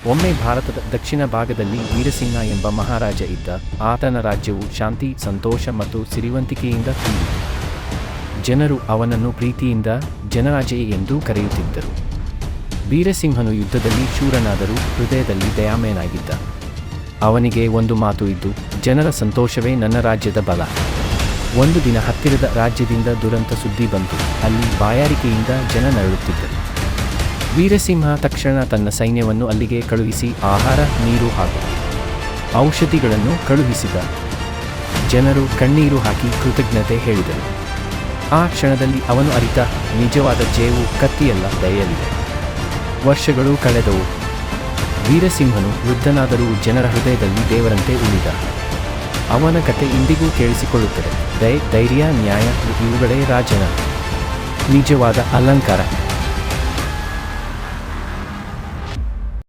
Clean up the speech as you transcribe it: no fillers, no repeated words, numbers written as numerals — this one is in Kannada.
ಒಮ್ಮೆ ಭಾರತದ ದಕ್ಷಿಣ ಭಾಗದಲ್ಲಿ ವೀರಸಿಂಹ ಎಂಬ ಮಹಾರಾಜ ಇದ್ದ. ಆತನ ರಾಜ್ಯವು ಶಾಂತಿ, ಸಂತೋಷ ಮತ್ತು ಸಿರಿವಂತಿಕೆಯಿಂದ ತುಂಬಿತ್ತು. ಜನರು ಅವನನ್ನು ಪ್ರೀತಿಯಿಂದ ಜನರಾಜೇ ಎಂದು ಕರೆಯುತ್ತಿದ್ದರು. ವೀರಸಿಂಹನು ಯುದ್ಧದಲ್ಲಿ ಶೂರನಾದರೂ ಹೃದಯದಲ್ಲಿ ದಯಾಮಯನಾಗಿದ್ದ. ಅವನಿಗೆ ಒಂದು ಮಾತು ಇದ್ದು, ಜನರ ಸಂತೋಷವೇ ನನ್ನ ರಾಜ್ಯದ ಬಲ. ಒಂದು ದಿನ ಹತ್ತಿರದ ರಾಜ್ಯದಿಂದ ದುರಂತ ಸುದ್ದಿ ಬಂತು. ಅಲ್ಲಿ ಬಾಯಾರಿಕೆಯಿಂದ ಜನ ನರಳುತ್ತಿದ್ದರು. ವೀರಸಿಂಹ ತಕ್ಷಣ ತನ್ನ ಸೈನ್ಯವನ್ನು ಅಲ್ಲಿಗೆ ಕಳುಹಿಸಿ ಆಹಾರ, ನೀರು ಹಾಗೂ ಔಷಧಿಗಳನ್ನು ಕಳುಹಿಸಿದ. ಜನರು ಕಣ್ಣೀರು ಹಾಕಿ ಕೃತಜ್ಞತೆ ಹೇಳಿದರು. ಆ ಕ್ಷಣದಲ್ಲಿ ಅವನು ಅರಿತ, ನಿಜವಾದ ಜಯವು ಕತ್ತಿಯಲ್ಲ, ದಯೆಯಲ್ಲಿದೆ. ವರ್ಷಗಳು ಕಳೆದವು. ವೀರಸಿಂಹನು ವೃದ್ಧನಾದರೂ ಜನರ ಹೃದಯದಲ್ಲಿ ದೇವರಂತೆ ಉಳಿದ. ಅವನ ಕತೆ ಇಂದಿಗೂ ಕೇಳಿಸಿಕೊಳ್ಳುತ್ತದೆ. ಧೈರ್ಯ, ನ್ಯಾಯ, ಇವುಗಳೇ ರಾಜನ ನಿಜವಾದ ಅಲಂಕಾರ.